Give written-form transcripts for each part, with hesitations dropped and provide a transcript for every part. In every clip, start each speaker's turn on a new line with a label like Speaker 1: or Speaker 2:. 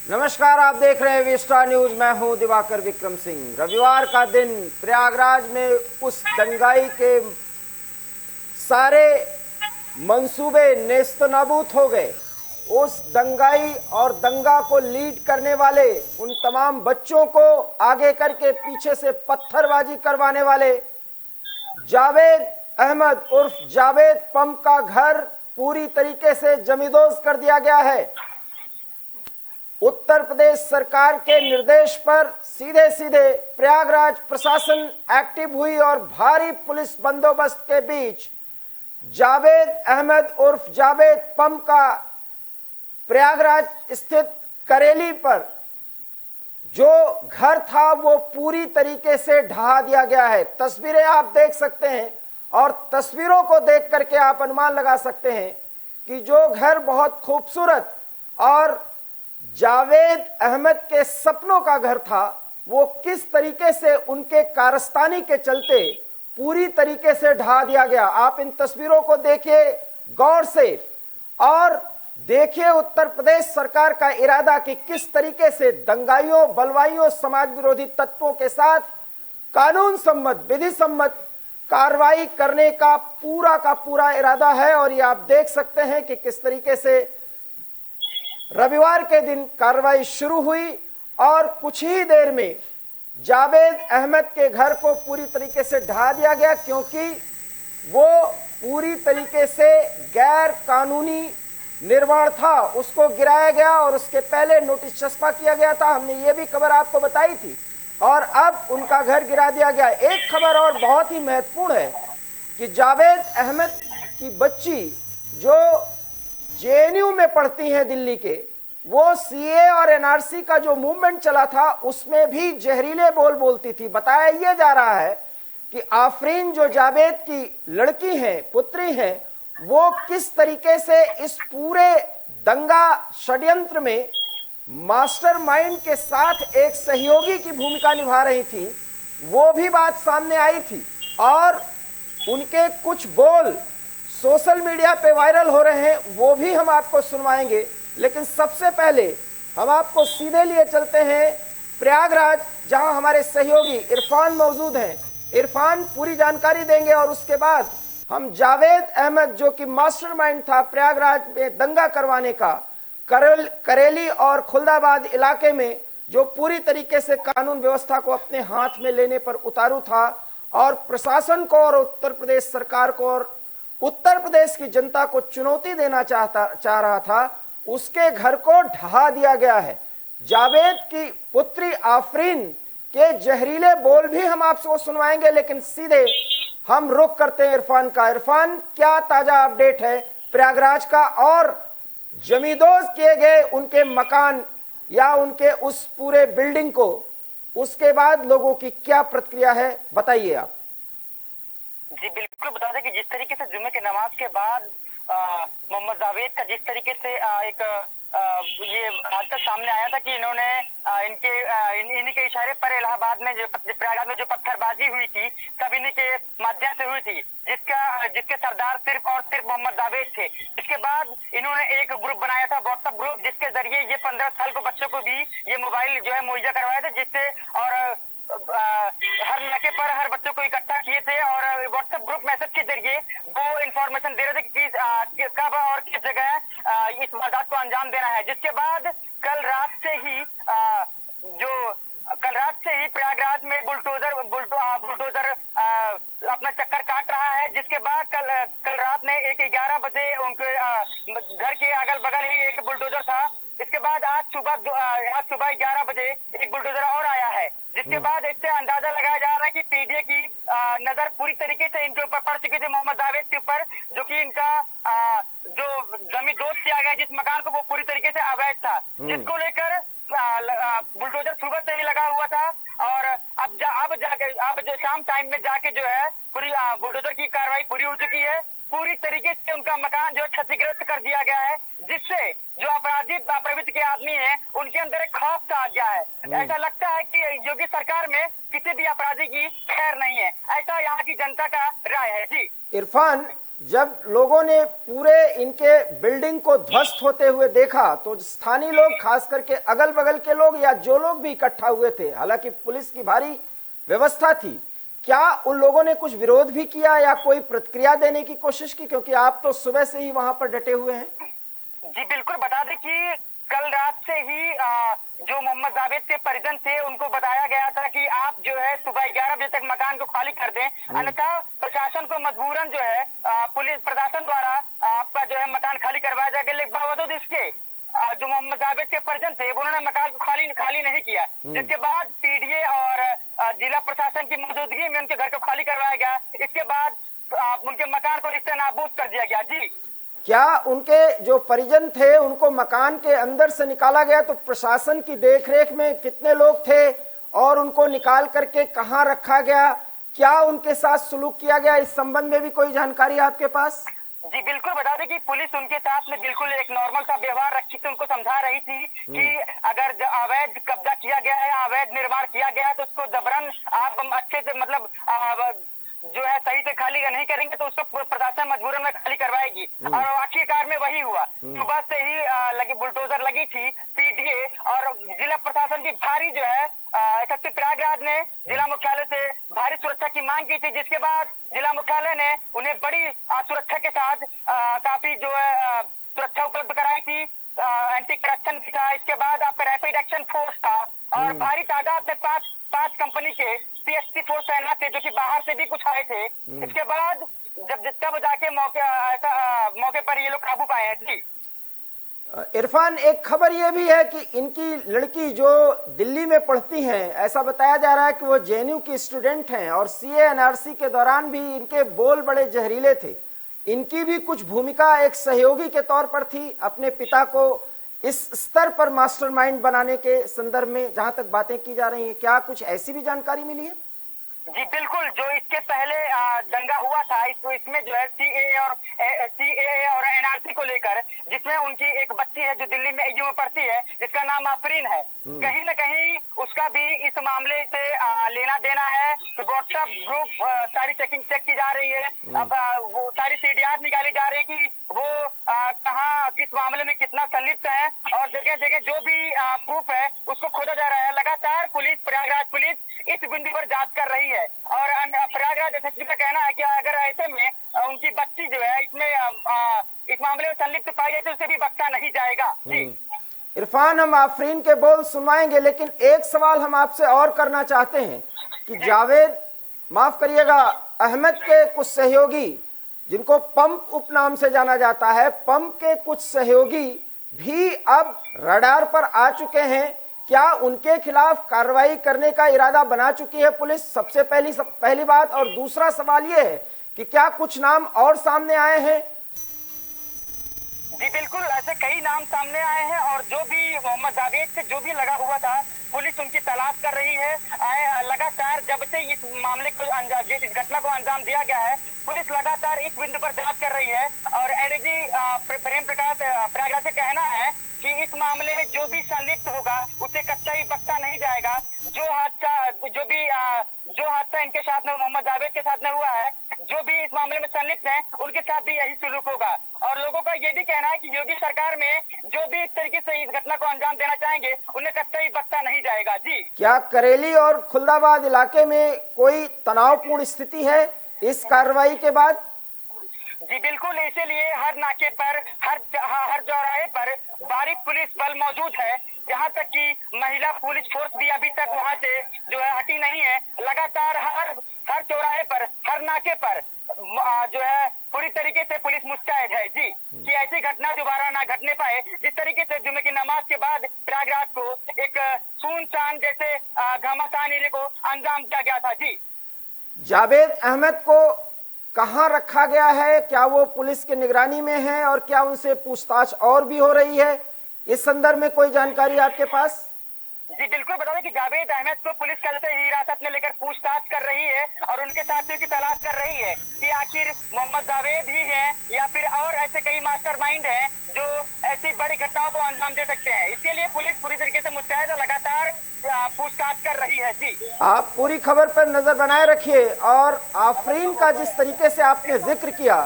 Speaker 1: नमस्कार, आप देख रहे हैं वीस्टा न्यूज। मैं हूं दिवाकर विक्रम सिंह। रविवार का दिन प्रयागराज में उस दंगाई के सारे मंसूबे नेस्तनाबूद हो गए। उस दंगाई और दंगा को लीड करने वाले उन तमाम बच्चों को आगे करके पीछे से पत्थरबाजी करवाने वाले जावेद अहमद उर्फ जावेद पम का घर पूरी तरीके से जमींदोज कर दिया गया है। उत्तर प्रदेश सरकार के निर्देश पर सीधे सीधे प्रयागराज प्रशासन एक्टिव हुई और भारी पुलिस बंदोबस्त के बीच जावेद अहमद उर्फ जावेद पम का प्रयागराज स्थित करेली पर जो घर था वो पूरी तरीके से ढहा दिया गया है। तस्वीरें आप देख सकते हैं और तस्वीरों को देख करके आप अनुमान लगा सकते हैं कि जो घर बहुत खूबसूरत और जावेद अहमद के सपनों का घर था वो किस तरीके से उनके कारस्तानी के चलते पूरी तरीके से ढहा दिया गया। आप इन तस्वीरों को देखिए गौर से और देखिए उत्तर प्रदेश सरकार का इरादा कि किस तरीके से दंगाइयों, बलवाइयों, समाज विरोधी तत्वों के साथ कानून सम्मत, विधि सम्मत कार्रवाई करने का पूरा इरादा है। और ये आप देख सकते हैं कि किस तरीके से रविवार के दिन कार्रवाई शुरू हुई और कुछ ही देर में जावेद अहमद के घर को पूरी तरीके से ढहा दिया गया, क्योंकि वो पूरी तरीके से गैर कानूनी निर्माण था, उसको गिराया गया और उसके पहले नोटिस चस्पा किया गया था। हमने ये भी खबर आपको बताई थी और अब उनका घर गिरा दिया गया। एक खबर और बहुत ही महत्वपूर्ण है कि जावेद अहमद की बच्ची जो जेएनयू में पढ़ती हैं दिल्ली के, वो सीए और एनआरसी का जो मूवमेंट चला था उसमें भी जहरीले बोल बोलती थी। बताया यह जा रहा है कि आफरीन जो जावेद की लड़की है, पुत्री है, वो किस तरीके से इस पूरे दंगा षड्यंत्र में मास्टरमाइंड के साथ एक सहयोगी की भूमिका निभा रही थी, वो भी बात सामने आई थी। और उनके कुछ बोल सोशल मीडिया पे वायरल हो रहे हैं, वो भी हम आपको सुनवाएंगे। लेकिन सबसे पहले हम आपको सीधे लिए चलते हैं प्रयागराज, जहां हमारे सहयोगी इरफान मौजूद हैं। इरफान पूरी जानकारी देंगे और उसके बाद हम जावेद अहमद जो कि मास्टरमाइंड था प्रयागराज में दंगा करवाने का, करेली और खुलदाबाद इलाके में जो पूरी तरीके से कानून व्यवस्था को अपने हाथ में लेने पर उतारू था और प्रशासन को और उत्तर प्रदेश सरकार को और उत्तर प्रदेश की जनता को चुनौती देना चाह रहा था, उसके घर को ढहा दिया गया है। जावेद की पुत्री आफरीन के जहरीले बोल भी हम आपको सुनवाएंगे, लेकिन सीधे हम रुख करते हैं इरफान का। इरफान, क्या ताजा अपडेट है प्रयागराज का और जमींदोज किए गए उनके मकान या उनके उस पूरे बिल्डिंग को, उसके बाद लोगों की क्या प्रतिक्रिया है, बताइए आप।
Speaker 2: जी बिल्कुल, बता दें कि जिस तरीके से जुमे की नमाज के बाद मोहम्मद जावेद का जिस तरीके से ये हादसा सामने आया था कि इन्होंने इन्हीं के इशारे पर इलाहाबाद में जो प्रयागराज में जो पत्थरबाजी हुई थी सब इन्हीं के माध्यम से हुई थी, जिसके सरदार सिर्फ और सिर्फ मोहम्मद जावेद थे। इसके बाद इन्होंने एक ग्रुप बनाया था, व्हाट्सएप ग्रुप, जिसके जरिए ये 15 साल के बच्चों को भी ये मोबाइल जो है मुहैया करवाया था, जिससे और हर इलाके पर हर बच्चों को इकट्ठा किए थे और व्हाट्सएप ग्रुप मैसेज के जरिए वो इंफॉर्मेशन दे रहे थे कि कब और किस जगह इस वारदात को अंजाम देना है। जिसके बाद कल रात से ही प्रयागराज में बुलडोजर अपना चक्कर काट रहा है। जिसके बाद कल रात में 11 बजे उनके घर के अगल बगल ही एक बुलडोजर था। इसके बाद आज सुबह 11 बजे एक बुलडोजर और आया है, जिसके बाद इससे अंदाजा लगाया जा रहा है कि पीडीए की नजर पूरी तरीके से इनके ऊपर पड़ चुकी थी, मोहम्मद जावेद के ऊपर, जो कि इनका जो जमींदोज किया गया जिस मकान को, वो पूरी तरीके से अवैध था, जिसको लेकर बुलडोजर सुबह से ही लगा हुआ था। और अब जो शाम टाइम में जाके जो है पूरी बुलडोजर की कार्रवाई पूरी हो चुकी है। पूरी तरीके से उनका मकान जो क्षतिग्रस्त कर दिया गया है, जिससे जो अपराधी प्रवृत्ति के आदमी हैं उनके अंदर एक खौफ सा आ गया है। ऐसा लगता है कि योगी सरकार में किसी भी अपराधी की खैर नहीं है, ऐसा यहाँ की जनता का राय है। जी
Speaker 1: इरफान, जब लोगों ने पूरे इनके बिल्डिंग को ध्वस्त होते हुए देखा तो स्थानीय लोग, खास करके अगल बगल के लोग या जो लोग भी इकट्ठा हुए थे, हालांकि पुलिस की भारी व्यवस्था थी, क्या उन लोगों ने कुछ विरोध भी किया या कोई प्रतिक्रिया देने की कोशिश की, क्योंकि आप तो सुबह से ही वहां पर डटे हुए हैं?
Speaker 2: जी बिल्कुल, बता दें कि कल रात से ही जो मोहम्मद जावेद के परिजन थे उनको बताया गया था कि आप जो है सुबह 11 बजे तक मकान को खाली कर दें, अन्यथा प्रशासन को मजबूरन जो है पुलिस प्रशासन द्वारा आपका जो है मकान खाली करवाया जाएगा। लेकिन बावजूद इसके जो मोहम्मद जावेद के परिजन थे उन्होंने मकान को खाली नहीं किया, जिसके बाद पीडीए और जिला प्रशासन की मौजूदगी में उनके घर को खाली करवाया गया। इसके बाद उनके मकान को रिश्ते नाबूद कर दिया गया। जी,
Speaker 1: क्या उनके जो परिजन थे उनको मकान के अंदर से निकाला गया तो प्रशासन की देखरेख में कितने लोग थे और उनको निकाल करके कहां रखा गया? क्या उनके साथ सुलूक किया गया, इस संबंध में भी कोई जानकारी आपके पास?
Speaker 2: जी बिल्कुल, बता दें कि पुलिस उनके साथ में बिल्कुल एक नॉर्मल सा व्यवहार रखी थी, उनको समझा रही थी कि अगर अवैध कब्जा किया गया है, अवैध निर्माण किया गया है तो उसको जबरन आप अच्छे से मतलब जो है सही से खाली नहीं करेंगे तो उसको प्रशासन मजबूरन में खाली करवाएगी। और आखिरकार में वही हुआ। सुबह से ही लगी बुलडोजर लगी थी, पीडीए और जिला प्रशासन की भारी जो है एसएसपी प्रयागराज ने जिला मुख्यालय से भारी सुरक्षा की मांग की थी, जिसके बाद जिला मुख्यालय ने उन्हें बड़ी सुरक्षा के साथ काफी जो है सुरक्षा उपलब्ध कराई थी। एंटी करप्शन भी था, इसके बाद आपका रैपिड एक्शन फोर्स था और भारी तादाद में पांच कंपनी के सीएसटी फोर्स तैनात थे जो कि बाहर से भी कुछ आए थे। इसके बाद तब जाके मौके पर ये लोग काबू पाए हैं। जी
Speaker 1: इरफान, एक खबर यह भी है कि इनकी लड़की जो दिल्ली में पढ़ती हैं, ऐसा बताया जा रहा है कि वो जेएनयू की स्टूडेंट हैं और सीए एनआरसी के दौरान भी इनके बोल बड़े जहरीले थे। इनकी भी कुछ भूमिका एक सहयोगी के तौर पर थी अपने पिता को इस स्तर पर मास्टरमाइंड बनाने के संदर्भ में, जहां तक बातें की जा रही हैं। क्या कुछ ऐसी भी जानकारी मिली है?
Speaker 2: जी बिल्कुल, जो इसके पहले दंगा हुआ था इसमें जो है सीएए और एनआरसी को लेकर, जिसमें उनकी एक बच्ची है जो दिल्ली में एयू में पढ़ती है जिसका नाम आफरीन है, कहीं न कहीं उसका भी इस मामले से लेना देना है। तो व्हाट्सएप ग्रुप सारी चेक की जा रही है। अब वो सारी सीडीआर निकाली जा रही है कि वो कहाँ किस मामले में कितना संलिप्त है और जगह जगह जो भी प्रूफ है उसको खोजा जा रहा है। लगातार प्रयागराज पुलिस इस बिंदु पर जांच कर रही है और प्रयागराज एसएसपी का कहना है कि अगर ऐसे में उनकी बच्ची जो है इसमें इस मामले में संलिप्त पाई जाए तो उसे भी बख्शा नहीं जाएगा। जी
Speaker 1: इरफान, हम आफरीन के बोल सुनवाएंगे, लेकिन एक सवाल हम आपसे और करना चाहते हैं कि जावेद, माफ करिएगा, अहमद के कुछ सहयोगी जिनको पंप उपनाम से जाना जाता है, पंप के कुछ सहयोगी भी अब रडार पर आ चुके हैं। क्या उनके खिलाफ कार्रवाई करने का इरादा बना चुकी है पुलिस? सबसे पहली बात। और दूसरा सवाल यह है कि क्या कुछ नाम और सामने आए हैं?
Speaker 2: जी बिल्कुल, ऐसे कई नाम सामने आए हैं और जो भी मोहम्मद जावेद से जो भी लगा हुआ था पुलिस उनकी तलाश कर रही है। लगातार जब से इस मामले को इस घटना को अंजाम दिया गया है, पुलिस लगातार इस बिंदु पर जांच कर रही है और एडीजी प्रेम प्रकाश प्रयागराज से कहना है कि इस मामले में जो भी संलिप्त होगा उसे कतई बख्शा नहीं जाएगा। जो हादसा इनके साथ में मोहम्मद जावेद के साथ में हुआ है, जो भी इस मामले में संलिप्त हैं उनके साथ भी यही सुलूक होगा। और लोगों का ये भी कहना है कि योगी सरकार में जो भी इस तरीके से इस घटना को अंजाम देना चाहेंगे उन्हें कतई बख्शा नहीं जाएगा। जी, क्या
Speaker 1: करेली और खुलदाबाद इलाके में कोई तनावपूर्ण स्थिति है इस कार्रवाई के बाद?
Speaker 2: जी बिल्कुल, इसीलिए हर नाके पर हर चौराहे पर भारी पुलिस बल मौजूद है। जहां तक कि महिला पुलिस फोर्स भी अभी तक वहां से जो है हटी नहीं है। लगातार हर चौराहे पर, हर नाके पर जो है पूरी तरीके से पुलिस मुस्तैद है। जी, कि ऐसी घटना दोबारा ना घटने पाए, जिस तरीके से जुमे की नमाज के बाद प्रयागराज को एक सुनसान जैसे घमासान एरिया को अंजाम दिया गया था। जी,
Speaker 1: जावेद अहमद को कहां रखा गया है? क्या वो पुलिस के निगरानी में है और क्या उनसे पूछताछ और भी हो रही है? इस संदर्भ में कोई जानकारी आपके पास?
Speaker 2: जी बिल्कुल, बता दें कि जावेद अहमद को पुलिस कल से हिरासत में लेकर पूछताछ कर रही है और उनके साथियों की तलाश कर रही है कि आखिर मोहम्मद जावेद ही है या फिर और ऐसे कई मास्टरमाइंड हैं जो ऐसी बड़ी घटनाओं को अंजाम दे सकते हैं। इसके लिए पुलिस पूरी तरीके से मुस्तैद और लगातार पूछताछ कर रही है। जी,
Speaker 1: आप पूरी खबर पर नजर बनाए रखिए और आफरीन का जिस तरीके से आपने जिक्र किया,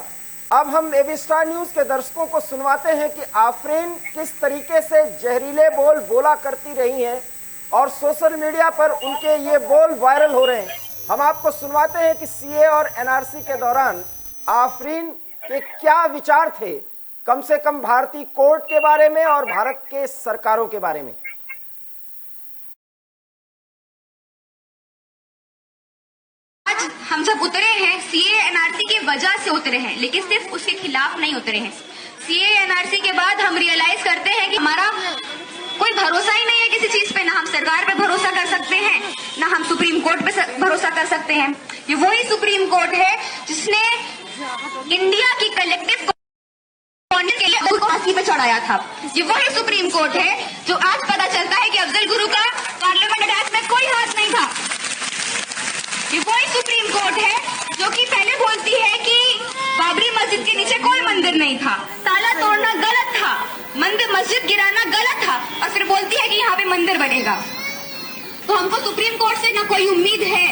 Speaker 1: अब हम एबी स्टार न्यूज के दर्शकों को सुनवाते हैं कि आफरीन किस तरीके से जहरीले बोल बोला करती रही हैं और सोशल मीडिया पर उनके ये बोल वायरल हो रहे हैं। हम आपको सुनवाते हैं कि सीए और एनआरसी के दौरान आफरीन के क्या विचार थे, कम से कम भारतीय कोर्ट के बारे में और भारत के सरकारों के बारे में।
Speaker 3: आज हम सब उतरे हैं सीए एनआरसी की वजह से उतरे हैं, लेकिन सिर्फ उसके खिलाफ नहीं उतरे हैं। सीए एनआरसी के बाद हम रियलाइज करते हैं कि हमारा कोई भरोसा ही नहीं है किसी चीज पे। ना हम सरकार पे भरोसा कर सकते हैं, ना हम सुप्रीम कोर्ट पे भरोसा कर सकते हैं। ये वही सुप्रीम कोर्ट है जिसने इंडिया की कलेक्टिव के लिए उसको फांसी पे चढ़ाया था। ये वही सुप्रीम कोर्ट है जो आज पता चलता है कि अफजल गुरु का पार्लियामेंट अटैक में कोई हाथ नहीं था। ये वही सुप्रीम कोर्ट है जो कि पहले बोलती है कि बाबरी मस्जिद के नीचे कोई मंदिर नहीं था, ताला तोड़ना गलत था, मंदिर मस्जिद गिराना गलत था, और फिर बोलती है कि यहाँ पे मंदिर बनेगा। तो हमको सुप्रीम कोर्ट से ना कोई उम्मीद है।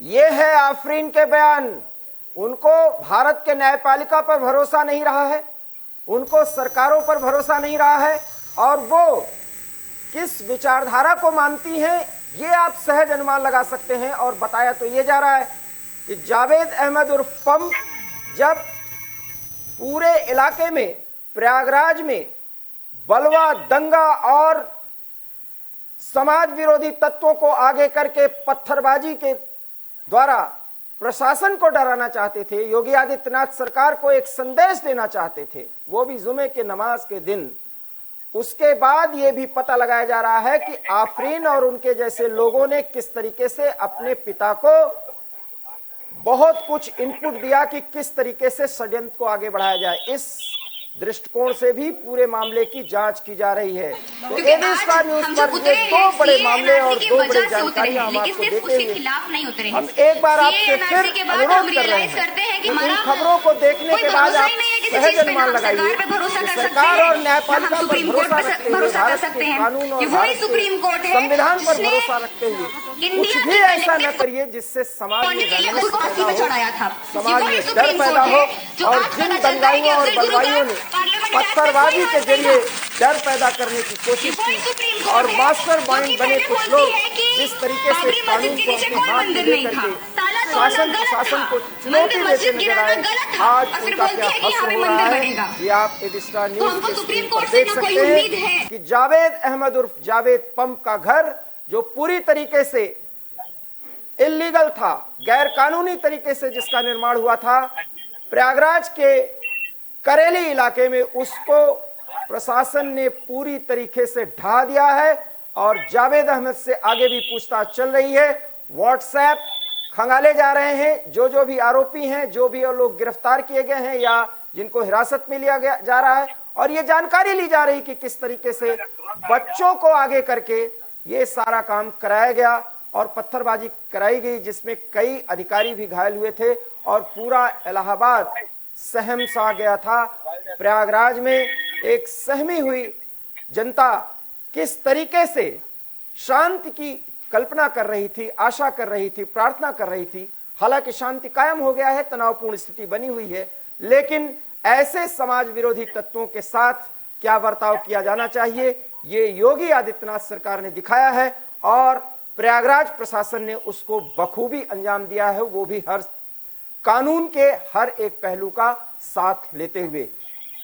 Speaker 1: ये है आफरीन के बयान। उनको भारत के न्यायपालिका पर भरोसा नहीं रहा है, उनको सरकारों पर भरोसा नहीं रहा है, और वो किस विचारधारा को मानती हैं ये आप सहज अनुमान लगा सकते हैं। और बताया तो ये जा रहा है कि जावेद अहमद उर्फ पंप जब पूरे इलाके में प्रयागराज में बलवा दंगा और समाज विरोधी तत्वों को आगे करके पत्थरबाजी के द्वारा प्रशासन को डराना चाहते थे, योगी आदित्यनाथ सरकार को एक संदेश देना चाहते थे, वो भी जुमे के नमाज के दिन। उसके बाद ये भी पता लगाया जा रहा है कि आफरीन और उनके जैसे लोगों ने किस तरीके से अपने पिता को बहुत कुछ इनपुट दिया कि किस तरीके से षड्यंत्र को आगे बढ़ाया जाए। इस दृष्टिकोण से भी पूरे मामले की जांच की जा रही है। तो एबी स्टार न्यूज पर ये दो बड़े मामले और दो बड़ी जानकारियां हम आपको देते हुए हम एक बार आपसे फिर अनुरोध कर रहे हैं कि इन खबरों को देखने के बाद आप सहज अनुमान लगाइए कि सरकार और न्यायपालिका पर भरोसा रखते हुए, भारत के कानून और भारत के संविधान पर भरोसा रखते हुए कुछ भी ऐसा न करिए जिससे समाज में डर पैदा हो। और जिन दंगाइयों और बलवाइयों ने पत्थरबाजी के जरिए डर पैदा करने की कोशिश की और मास्टर माइंड बने कुछ लोग जिस तरीके से कानून को अपने हाथ में लेकर के शासन को चुनौती देते नजर आए, आज उनका क्या हश्र हो रहा है ये आप एबी स्टार न्यूज के स्क्रीन पर देख सकते हैं कि जावेद अहमद उर्फ जावेद पंप का घर जो पूरी तरीके से इल्लीगल था, गैर कानूनी तरीके से जिसका निर्माण हुआ था प्रयागराज के करेली इलाके में, उसको प्रशासन ने पूरी तरीके से ढा दिया है। और जावेद अहमद से आगे भी पूछताछ चल रही है, व्हाट्सएप खंगाले जा रहे हैं, जो भी आरोपी हैं, जो भी लोग गिरफ्तार किए गए हैं या जिनको हिरासत में लिया गया जा रहा है, और ये जानकारी ली जा रही कि किस तरीके से बच्चों को आगे करके ये सारा काम कराया गया और पत्थरबाजी कराई गई, जिसमें कई अधिकारी भी घायल हुए थे और पूरा इलाहाबाद सहम सा गया था। प्रयागराज में एक सहमी हुई जनता किस तरीके से शांति की कल्पना कर रही थी, आशा कर रही थी, प्रार्थना कर रही थी। हालांकि शांति कायम हो गया है, तनावपूर्ण स्थिति बनी हुई है, लेकिन ऐसे समाज विरोधी तत्वों के साथ क्या बर्ताव किया जाना चाहिए ये योगी आदित्यनाथ सरकार ने दिखाया है और प्रयागराज प्रशासन ने उसको बखूबी अंजाम दिया है, वो भी हर कानून के हर एक पहलू का साथ लेते हुए।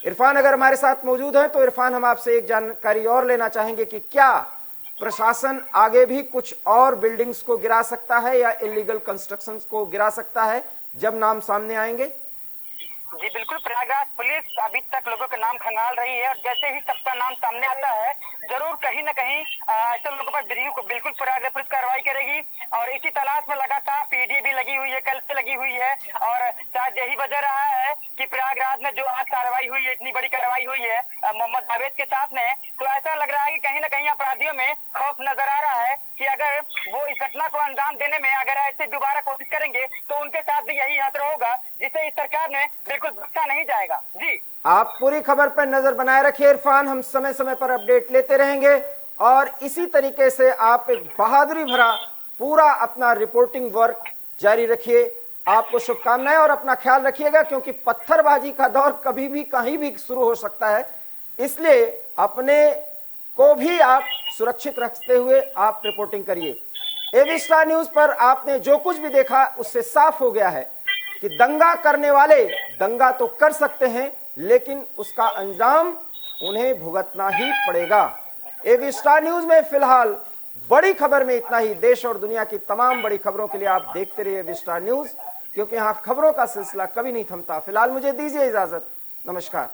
Speaker 1: इरफान अगर हमारे साथ मौजूद हैं तो इरफान, हम आपसे एक जानकारी और लेना चाहेंगे कि क्या प्रशासन आगे भी कुछ और बिल्डिंग्स को गिरा सकता है या इलीगल कंस्ट्रक्शंस को गिरा सकता है जब नाम सामने आएंगे?
Speaker 2: जी बिल्कुल, प्रयागराज पुलिस अभी तक लोगों के नाम खंगाल रही है और जैसे ही सबका नाम सामने आता है जरूर कहीं न कहीं ऐसे लोगों पर बिल्कुल प्रयागराज पुलिस कार्रवाई करेगी। और इसी तलाश में लगातार पीडी भी लगी हुई है, कल से लगी हुई है और शायद यही वजह रहा है कि प्रयागराज में जो आज कार्रवाई हुई है, इतनी बड़ी कार्रवाई हुई है मोहम्मद जावेद के साथ में, तो ऐसा लग रहा है कि कहीं न कहीं अपराधियों में खौफ नजर आ रहा है कि अगर वो इस घटना को अंजाम देने में अगर ऐसे दोबारा कोशिश करेंगे तो उनके साथ भी यही असर होगा, जिससे इस सरकार ने बिल्कुल बख्शा नहीं जाएगा। जी, आप
Speaker 1: पूरी खबर पर नजर बनाए रखिए इरफान, हम समय समय पर अपडेट लेते रहेंगे और इसी तरीके से आप एक बहादुरी भरा पूरा अपना रिपोर्टिंग वर्क जारी रखिए। आपको शुभकामनाएं और अपना ख्याल रखिएगा, क्योंकि पत्थरबाजी का दौर कभी भी कहीं भी शुरू हो सकता है। इसलिए अपने को भी आप सुरक्षित रखते हुए आप रिपोर्टिंग करिए। एबी स्टार न्यूज पर आपने जो कुछ भी देखा उससे साफ हो गया है कि दंगा करने वाले दंगा तो कर सकते हैं, लेकिन उसका अंजाम उन्हें भुगतना ही पड़ेगा। एबी स्टार न्यूज में फिलहाल बड़ी खबर में इतना ही। देश और दुनिया की तमाम बड़ी खबरों के लिए आप देखते रहिए एबी स्टार न्यूज, क्योंकि यहां खबरों का सिलसिला कभी नहीं थमता। फिलहाल मुझे दीजिए इजाजत, नमस्कार।